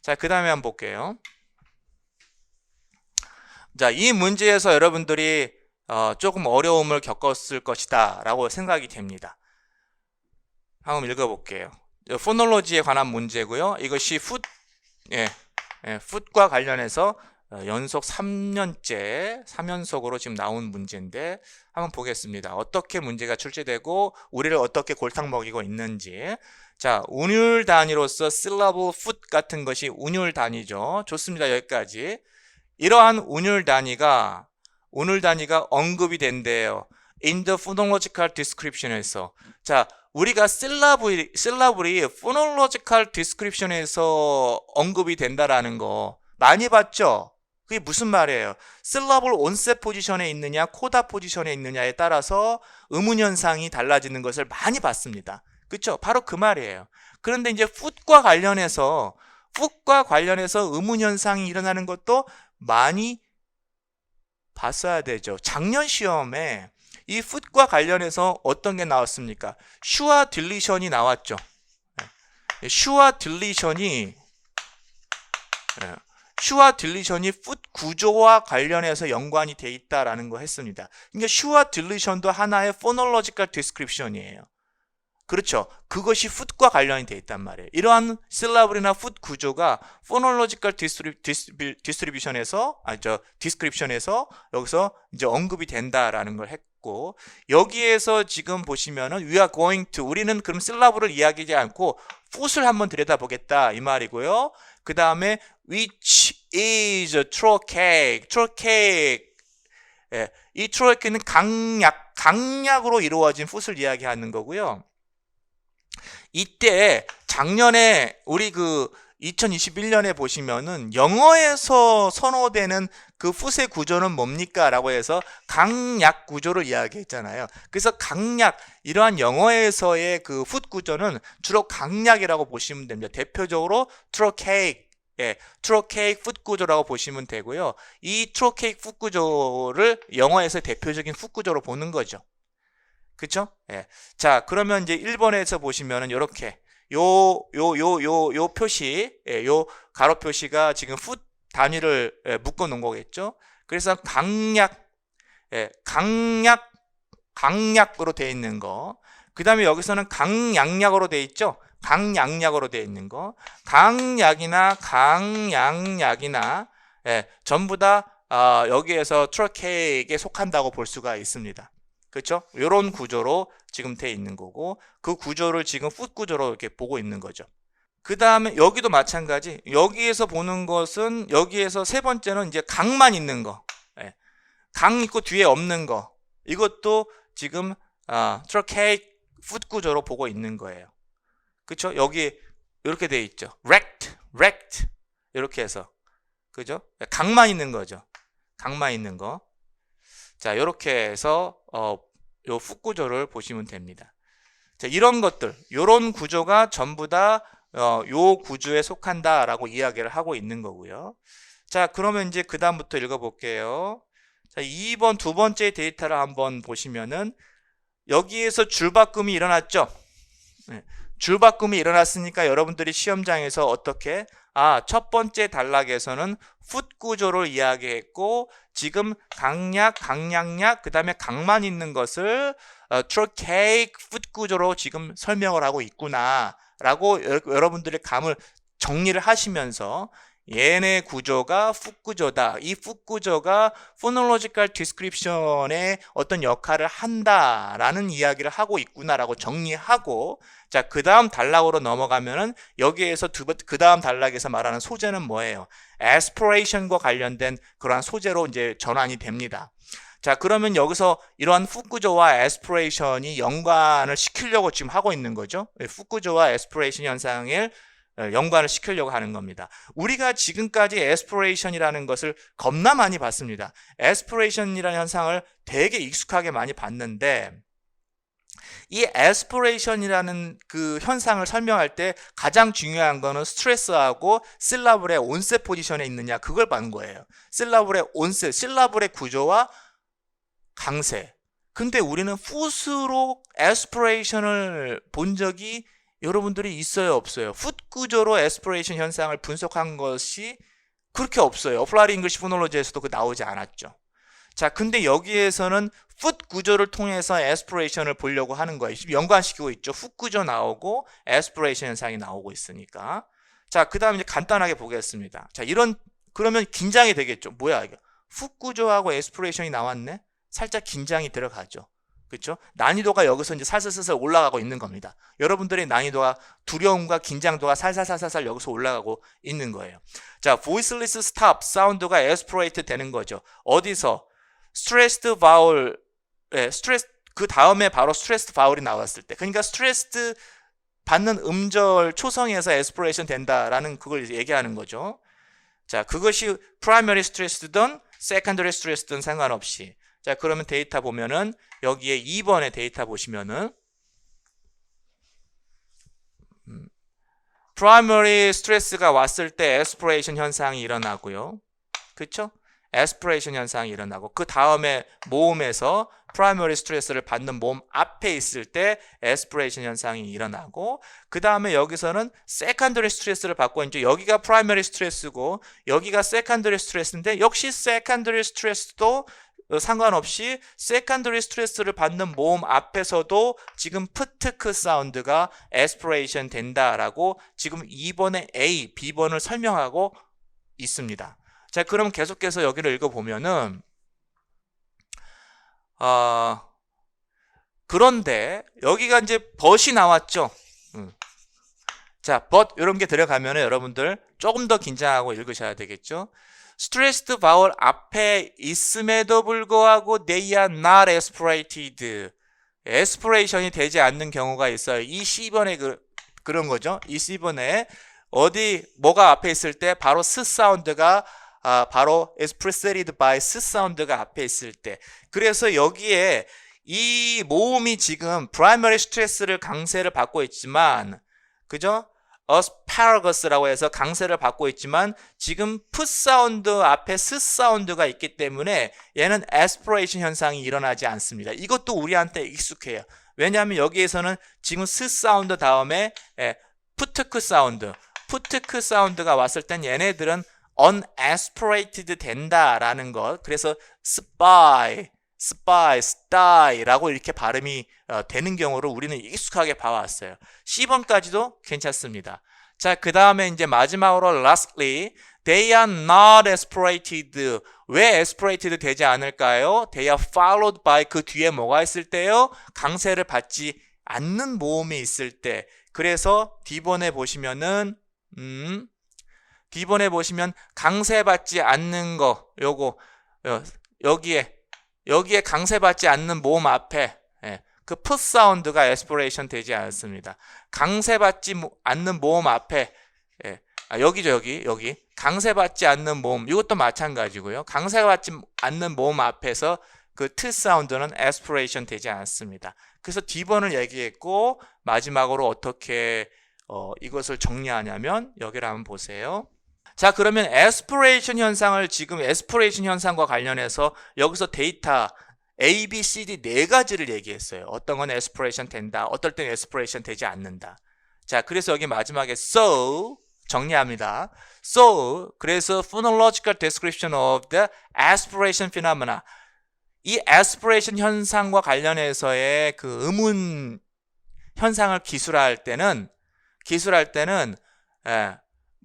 자, 그 다음에 한번 볼게요. 자, 이 문제에서 여러분들이 조금 어려움을 겪었을 것이다 라고 생각이 됩니다. 한번 읽어볼게요. 포놀로지에 관한 문제고요. 이것이 풋과 관련해서 연속 3년째 3연속으로 지금 나온 문제인데 한번 보겠습니다. 어떻게 문제가 출제되고 우리를 어떻게 골탕 먹이고 있는지. 자, 운율 단위로서 syllable foot 같은 것이 운율 단위죠. 좋습니다. 여기까지. 이러한 운율 단위가 언급이 된대요. In the phonological description에서. 자, 우리가 syllable이 phonological description에서 언급이 된다라는 거 많이 봤죠? 그게 무슨 말이에요? syllable onset 포지션에 있느냐, 코다 포지션에 있느냐에 따라서 의문 현상이 달라지는 것을 많이 봤습니다. 그렇죠? 바로 그 말이에요. 그런데 이제 foot과 관련해서 의문 현상이 일어나는 것도 많이 봤어야 되죠. 작년 시험에 이 foot과 관련해서 어떤 게 나왔습니까? 슈와 딜리션이 나왔죠. 슈와 딜리션이 foot 구조와 관련해서 연관이 돼 있다라는 거 했습니다. 그러니까 슈와 딜리션도 하나의 phonological description이에요. 그렇죠. 그것이 foot과 관련이 돼 있단 말이에요. 이러한 syllable이나 foot 구조가 phonological description에서 여기서 이제 언급이 된다라는 걸 했고, 여기에서 지금 보시면은 we are going to, 우리는 그럼 syllable을 이야기하지 않고 foot을 한번 들여다보겠다 이 말이고요. 그 다음에 which is a trochaic. 이 trochaic는 강약으로 이루어진 foot을 이야기하는 거고요. 이때 작년에 우리 2021년에 보시면은 영어에서 선호되는 그 foot의 구조는 뭡니까? 라고 해서 강약 구조를 이야기했잖아요. 그래서 이러한 영어에서의 그 foot 구조는 주로 강약이라고 보시면 됩니다. 대표적으로 trochaic foot 구조라고 보시면 되고요. 이 trochaic foot 구조를 영어에서 대표적인 foot 구조로 보는 거죠. 그쵸? 자, 그러면 이제 1번에서 보시면은 요렇게 요 표시, 요 가로 표시가 지금 foot 단위를 묶어 놓은 거겠죠? 그래서 강약으로 되어 있는 거. 그 다음에 여기서는 강양약으로 되어 있죠? 강양약으로 되어 있는 거. 강약이나 강양약이나 전부 다 여기에서 trochaic에 속한다고 볼 수가 있습니다. 그렇죠? 이런 구조로 지금 돼 있는 거고, 그 구조를 지금 foot 구조로 이렇게 보고 있는 거죠. 그 다음에 여기도 마찬가지. 여기에서 보는 것은, 여기에서 세 번째는 이제 강만 있는 거, 강 있고 뒤에 없는 거, 이것도 지금 trochaic foot 구조로 보고 있는 거예요. 그렇죠? 여기 이렇게 돼 있죠. rect 이렇게 해서, 그죠? 강만 있는 거죠. 강만 있는 거. 자, 이렇게 해서 요 foot 구조를 보시면 됩니다. 자, 이런 것들, 요런 구조가 전부 다 요 구조에 속한다라고 이야기를 하고 있는 거고요. 자, 그러면 이제 그 다음부터 읽어볼게요. 자, 2번 두 번째 데이터를 한번 보시면은 여기에서 줄바꿈이 일어났죠. 줄바꿈이 일어났으니까 여러분들이 시험장에서 어떻게 첫 번째 단락에서는 foot 구조를 이야기했고, 지금 강약약, 그 다음에 강만 있는 것을 trochaic foot 구조로 지금 설명을 하고 있구나 라고 여러분들의 감을 정리를 하시면서 얘네 구조가 foot 구조다. 이 foot 구조가 phonological description에 어떤 역할을 한다라는 이야기를 하고 있구나라고 정리하고, 자, 그 다음 단락으로 넘어가면은 여기에서 그 다음 단락에서 말하는 소재는 뭐예요? aspiration과 관련된 그러한 소재로 이제 전환이 됩니다. 자, 그러면 여기서 이러한 foot 구조와 aspiration이 연관을 시키려고 지금 하고 있는 거죠. foot 구조와 aspiration 현상을 연관을 시키려고 하는 겁니다. 우리가 지금까지 aspiration이라는 것을 겁나 많이 봤습니다. aspiration이라는 현상을 되게 익숙하게 많이 봤는데, 이 aspiration이라는 그 현상을 설명할 때 가장 중요한 거는 스트레스하고 syllable의 onset 포지션에 있느냐, 그걸 보는 거예요. syllable의 onset, syllable의 구조와 강세. 근데 우리는 foot로 aspiration을 본 적이 여러분들이 있어요, 없어요? 풋 구조로 에스피레이션 현상을 분석한 것이 그렇게 없어요. 어플라이드 잉글리시 포놀로지에서도 그 나오지 않았죠. 자, 근데 여기에서는 풋 구조를 통해서 에스피레이션을 보려고 하는 거예요. 지금 연관시키고 있죠. 풋 구조 나오고 에스피레이션 현상이 나오고 있으니까. 자, 그 다음에 이제 간단하게 보겠습니다. 자, 그러면 긴장이 되겠죠. 뭐야, 이거. 풋 구조하고 에스피레이션이 나왔네? 살짝 긴장이 들어가죠. 그렇죠? 난이도가 여기서 이제 살살살살 올라가고 있는 겁니다. 여러분들의 난이도가 두려움과 긴장도가 살살살살 여기서 올라가고 있는 거예요. 자, voiceless stop 사운드가 aspirate 되는 거죠. 어디서? stressed vowel, 스트레스, 그 다음에 바로 stressed vowel이 나왔을 때. 그러니까 stressed 받는 음절 초성에서 aspiration 된다라는 그걸 얘기하는 거죠. 자, 그것이 primary stress든 secondary stress든 상관없이. 자, 그러면 데이터 보면은 여기에 2번의 데이터 보시면은 primary stress가 왔을 때 aspiration 현상이 일어나고요. 그렇죠? aspiration 현상이 일어나고 그 다음에 모음에서 primary stress를 받는 모음 앞에 있을 때 aspiration 현상이 일어나고 그 다음에 여기서는 secondary stress를 받고 이제 여기가 primary stress고 여기가 secondary stress인데 역시 secondary stress도 상관없이 secondary stress를 받는 모음 앞에서도 지금 프트크 사운드가 aspiration 된다라고 지금 2번의 A, B번을 설명하고 있습니다. 자, 그럼 계속해서 여기를 읽어보면은 그런데 여기가 이제 but이 나왔죠. 자, but 이런 게 들어가면은 여러분들 조금 더 긴장하고 읽으셔야 되겠죠. stressed vowel 앞에 있음에도 불구하고 they are not aspirated. aspiration이 되지 않는 경우가 있어요. 이 C번에 그런 거죠. 이 C번에 뭐가 앞에 있을 때 바로 S 사운드가 바로 expressed by S 사운드가 앞에 있을 때. 그래서 여기에 이 모음이 지금 primary stress를 강세를 받고 있지만, 그죠? asparagous라고 해서 강세를 받고 있지만 지금 P 사운드 앞에 S 사운드가 있기 때문에 얘는 aspiration 현상이 일어나지 않습니다. 이것도 우리한테 익숙해요. 왜냐하면 여기에서는 지금 S 사운드 다음에 푸트크 사운드가 왔을 땐 얘네들은 unaspirated 된다라는 것. 그래서 spy, stie라고 이렇게 발음이 되는 경우를 우리는 익숙하게 봐왔어요. C번까지도 괜찮습니다. 자, 그 다음에 이제 마지막으로 lastly, they are not aspirated. 왜 aspirated 되지 않을까요? They are followed by 그 뒤에 뭐가 있을 때요? 강세를 받지 않는 모음이 있을 때. 그래서 D번에 보시면은 D번에 보시면 강세받지 않는 거 요거 여기에 강세받지 않는 모음 앞에 그 P 사운드가 aspiration 되지 않습니다. 강세받지 않는 모음 앞에 여기죠. 여기 강세받지 않는 모음 이것도 마찬가지고요. 강세받지 않는 모음 앞에서 그 T 사운드는 aspiration 되지 않습니다. 그래서 D번을 얘기했고 마지막으로 어떻게 이것을 정리하냐면 여기를 한번 보세요. 자, 그러면 aspiration 현상을 지금 aspiration 현상과 관련해서 여기서 데이터 A, B, C, D 네 가지를 얘기했어요. 어떤 건 aspiration 된다. 어떨 땐 aspiration 되지 않는다. 자, 그래서 여기 마지막에 so 정리합니다. So, 그래서 phonological description of the aspiration phenomena. 이 aspiration 현상과 관련해서의 그 음운 현상을 기술할 때는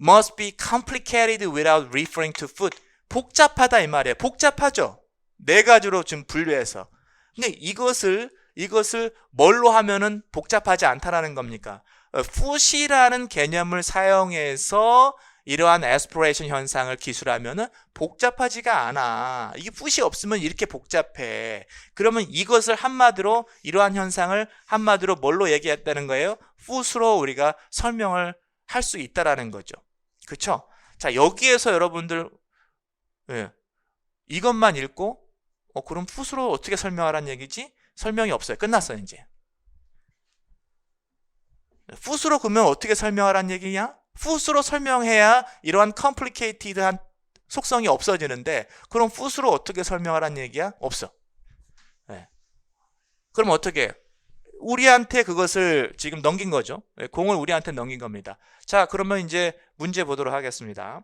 must be complicated without referring to food. 복잡하다 이 말이에요. 복잡하죠. 네 가지로 지금 분류해서. 근데 이것을 뭘로 하면은 복잡하지 않다라는 겁니까? food이라는 개념을 사용해서 이러한 aspiration 현상을 기술하면은 복잡하지가 않아. 이게 food이 없으면 이렇게 복잡해. 그러면 이것을 한마디로 이러한 현상을 한마디로 뭘로 얘기했다는 거예요? food로 우리가 설명을 할 수 있다라는 거죠. 그쵸? 자, 여기에서 여러분들 이것만 읽고 그럼 풋으로 어떻게 설명하라는 얘기지? 설명이 없어요. 끝났어요. 이제 풋으로 그러면 어떻게 설명하라는 얘기냐? 풋으로 설명해야 이러한 complicated한 속성이 없어지는데 그럼 풋으로 어떻게 설명하라는 얘기야? 없어. 그럼 어떻게 우리한테 그것을 지금 넘긴 거죠. 공을 우리한테 넘긴 겁니다. 자, 그러면 이제 문제 보도록 하겠습니다.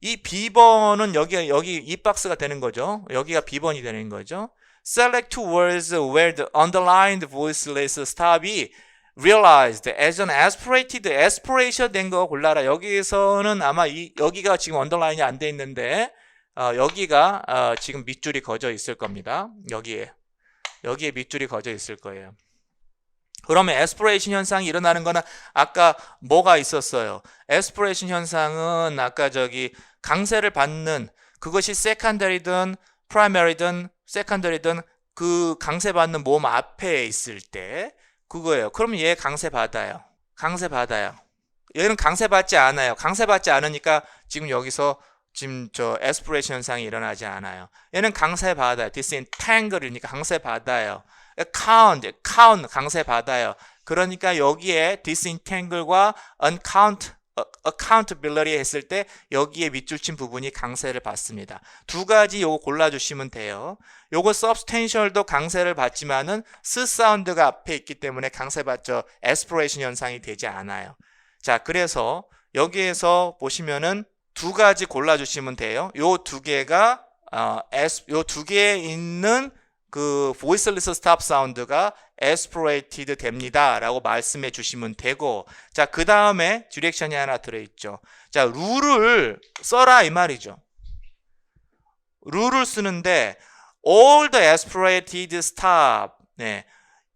이 B번은 여기 이 박스가 되는 거죠. 여기가 B번이 되는 거죠. Select two words where the underlined voiceless stop이 realized as an aspirated aspiration 된 거 골라라. 여기에서는 아마 여기가 지금 언더라인이 안 돼 있는데 여기가 지금 밑줄이 그어져 있을 겁니다. 여기에 밑줄이 그어져 있을 거예요. 그러면 에스피레이션 현상이 일어나는 거는 아까 뭐가 있었어요? 에스피레이션 현상은 아까 저기 강세를 받는 그것이 세컨더리든 프라이머리든 세컨더리든 그 강세 받는 몸 앞에 있을 때 그거예요. 그러면 얘 강세 받아요. 얘는 강세 받지 않아요. 강세 받지 않으니까 지금 여기서 지금 저 에스피레이션 현상이 일어나지 않아요. 얘는 강세 받아요. disentangle이니까 강세 받아요. count 강세 받아요. 그러니까 여기에 disentangle과 accountability 했을 때 여기에 밑줄 친 부분이 강세를 받습니다. 두 가지 요거 골라주시면 돼요. 요거 substantial도 강세를 받지만은 스 사운드가 앞에 있기 때문에 강세 받죠. aspiration 현상이 되지 않아요. 자, 그래서 여기에서 보시면은 두 가지 골라주시면 돼요. 요 두 개가 요 두 개에 있는 그 voiceless stop 사운드가 aspirated 됩니다 라고 말씀해 주시면 되고, 자, 그 다음에 디렉션이 하나 들어있죠. 자, 룰을 써라 이 말이죠. 룰을 쓰는데 all the aspirated stop, 네,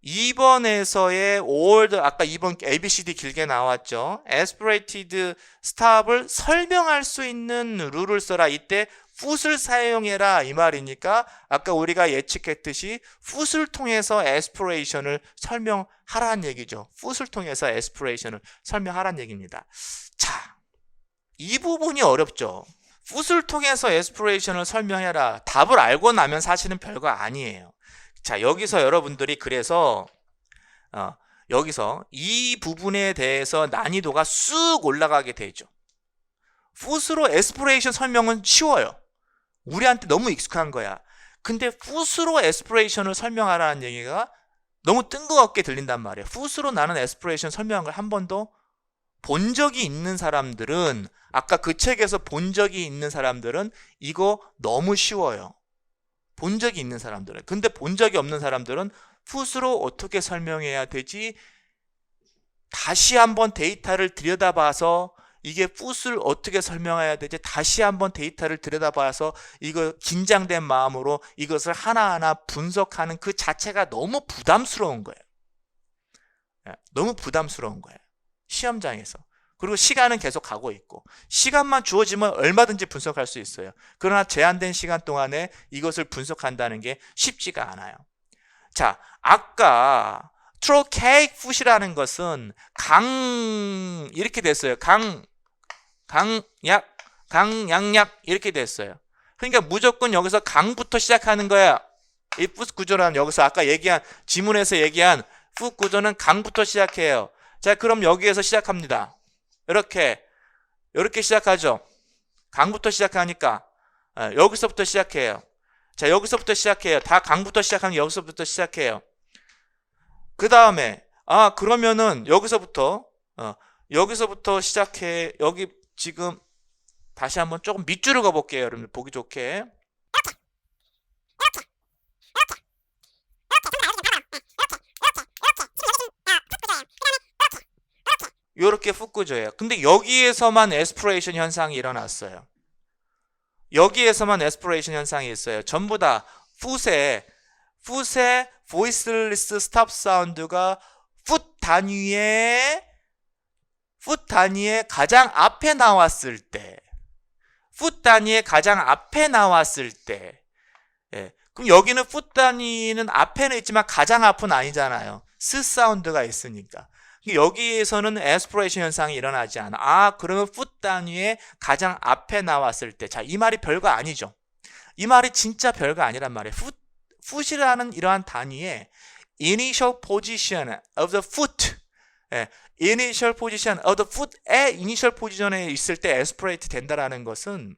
2번에서의 all the, 아까 2번 ABCD 길게 나왔죠. aspirated stop을 설명할 수 있는 룰을 써라. 이때 foot을 사용해라 이 말이니까 아까 우리가 예측했듯이 foot을 통해서 aspiration을 설명하라는 얘기죠. foot을 통해서 aspiration을 설명하라는 얘기입니다. 자, 이 부분이 어렵죠. foot을 통해서 aspiration을 설명해라. 답을 알고 나면 사실은 별거 아니에요. 자, 여기서 여러분들이 그래서 여기서 이 부분에 대해서 난이도가 쑥 올라가게 되죠. foot로 aspiration 설명은 쉬워요. 우리한테 너무 익숙한 거야. 근데 foot로 aspiration을 설명하라는 얘기가 너무 뜬금없게 들린단 말이에요. foot로 나는 aspiration 설명한 걸 한 번도 본 적이 있는 사람들은, 아까 그 책에서 본 적이 있는 사람들은 이거 너무 쉬워요. 본 적이 있는 사람들은. 근데 본 적이 없는 사람들은 foot로 어떻게 설명해야 되지? 다시 한번 데이터를 들여다봐서 이게 foot을 어떻게 설명해야 되지? 다시 한번 데이터를 들여다봐서 이거 긴장된 마음으로 이것을 하나하나 분석하는 그 자체가 너무 부담스러운 거예요. 너무 부담스러운 거예요. 시험장에서. 그리고 시간은 계속 가고 있고, 시간만 주어지면 얼마든지 분석할 수 있어요. 그러나 제한된 시간 동안에 이것을 분석한다는 게 쉽지가 않아요. 자, 아까 trochaic foot이라는 것은 이렇게 됐어요. 강약약 이렇게 됐어요. 그러니까 무조건 여기서 강부터 시작하는 거야. 이 foot 구조라는, 여기서 아까 얘기한 지문에서 얘기한 foot 구조는 강부터 시작해요. 자, 그럼 여기에서 시작합니다. 이렇게 시작하죠. 강부터 시작하니까 여기서부터 시작해요. 자, 여기서부터 시작해요. 다 강부터 시작하면 여기서부터 시작해요. 그 다음에 그러면은 여기서부터 시작해. 여기 지금 다시 한번 조금 밑줄을 그어볼게요. 여러분들 보기 좋게. 이렇게 foot 구조예요. 근데 여기에서만 에스피레이션 현상이 일어났어요. 여기에서만 에스피레이션 현상이 있어요. 전부 다 foot의 voiceless stop 사운드가 foot 단위의 가장 앞에 나왔을 때, foot 단위의 가장 앞에 나왔을 때, 예. 그럼 여기는 foot 단위는 앞에는 있지만 가장 앞은 아니잖아요. 스 사운드가 있으니까. 여기에서는 에스피레이션 현상이 일어나지 않아. 그러면 foot 단위의 가장 앞에 나왔을 때, 자, 이 말이 별거 아니죠. 이 말이 진짜 별거 아니란 말이에요. foot이라는 이러한 단위의 initial position of the foot, initial position of the foot의 initial position에 있을 때 aspirate 된다라는 것은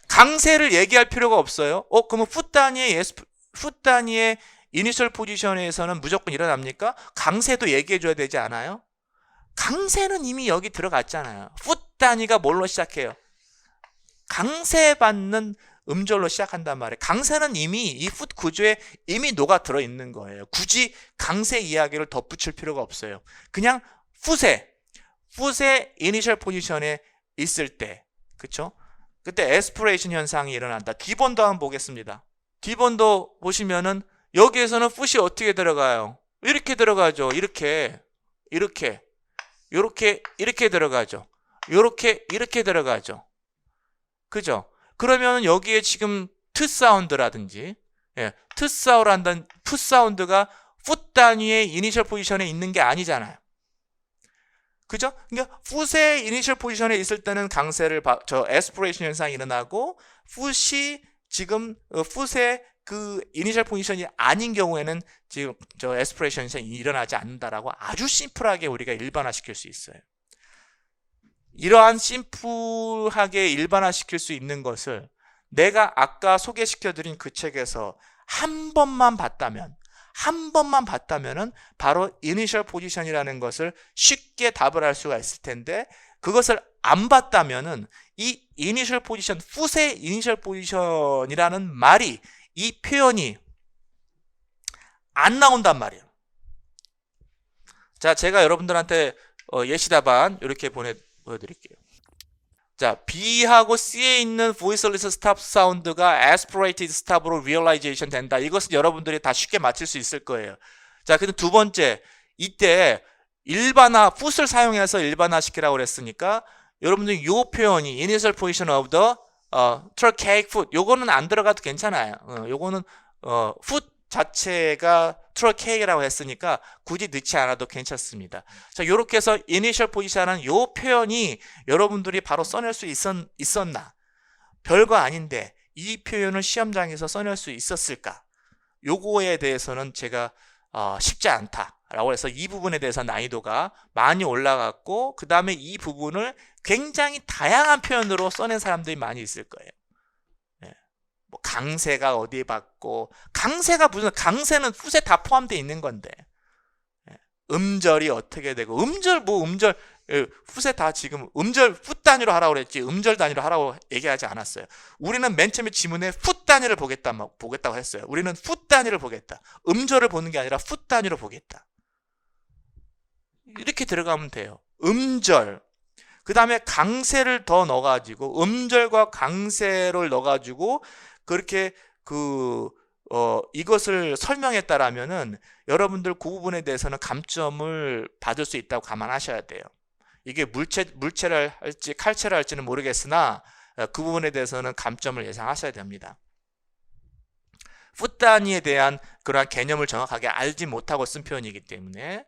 강세를 얘기할 필요가 없어요. 그러면 foot 단위의 이니셜 포지션에서는 무조건 일어납니까? 강세도 얘기해 줘야 되지 않아요? 강세는 이미 여기 들어갔잖아요. 풋 단위가 뭘로 시작해요? 강세받는 음절로 시작한단 말이에요. 강세는 이미 이 풋 구조에 이미 녹아 들어 있는 거예요. 굳이 강세 이야기를 덧붙일 필요가 없어요. 그냥 풋의 이니셜 포지션에 있을 때, 그쵸? 그때 에스피레이션 현상이 일어난다. D본도 한번 보겠습니다. D본도 보시면은 여기에서는 풋이 어떻게 들어가요? 이렇게 들어가죠. 이렇게 들어가죠. 이렇게 들어가죠. 그죠? 그러면 여기에 지금 트 사운드라든지, 트 사운드가 풋 단위의 이니셜 포지션에 있는 게 아니잖아요. 그죠? 그러니까 풋의 이니셜 포지션에 있을 때는 강세를 에스피레이션 현상이 일어나고, 풋이 지금 풋의 그 이니셜 포지션이 아닌 경우에는 지금 에스피레이션 현상이 일어나지 않는다라고 아주 심플하게 우리가 일반화시킬 수 있어요. 이러한 심플하게 일반화시킬 수 있는 것을 내가 아까 소개시켜드린 그 책에서 한 번만 봤다면은 바로 이니셜 포지션이라는 것을 쉽게 답을 할 수가 있을 텐데, 그것을 안 봤다면은 이 이니셜 포지션, 풋의 이니셜 포지션이라는 말이, 이 표현이 안 나온단 말이에요. 자, 제가 여러분들한테 예시 답안 이렇게 보여드릴게요. 자, B하고 C에 있는 voiceless stop 사운드가 aspirated stop으로 realization 된다. 이것은 여러분들이 다 쉽게 맞힐 수 있을 거예요. 자, 근데 두 번째, 이때 풋을 사용해서 일반화시키라고 그랬으니까 여러분들이 이 표현이 initial position of the tracheic foot, 요거는 안 들어가도 괜찮아요. 요거는 foot 자체가 트러케이라고 했으니까 굳이 넣지 않아도 괜찮습니다. 자, 이렇게 해서 이니셜 포지션은 이 표현이 여러분들이 바로 써낼 수 있었나? 별거 아닌데 이 표현을 시험장에서 써낼 수 있었을까? 요거에 대해서는 제가 쉽지 않다라고 해서 이 부분에 대해서 난이도가 많이 올라갔고, 그 다음에 이 부분을 굉장히 다양한 표현으로 써낸 사람들이 많이 있을 거예요. 뭐 강세가 어디에 받고, 강세는 풋에 다 포함되어 있는 건데, 음절이 어떻게 되고, 풋에 다 지금 풋 단위로 하라고 그랬지 음절 단위로 하라고 얘기하지 않았어요. 우리는 맨 처음에 지문에 풋 단위를 보겠다고 했어요. 우리는 풋 단위를 보겠다. 음절을 보는 게 아니라 풋 단위로 보겠다. 이렇게 들어가면 돼요. 음절, 그 다음에 강세를 더 넣어가지고, 음절과 강세를 넣어가지고 그렇게 이것을 설명했다라면은 여러분들 그 부분에 대해서는 감점을 받을 수 있다고 감안하셔야 돼요. 이게 물체를 할지 칼체를 할지는 모르겠으나 그 부분에 대해서는 감점을 예상하셔야 됩니다. 풋 단위에 대한 그러한 개념을 정확하게 알지 못하고 쓴 표현이기 때문에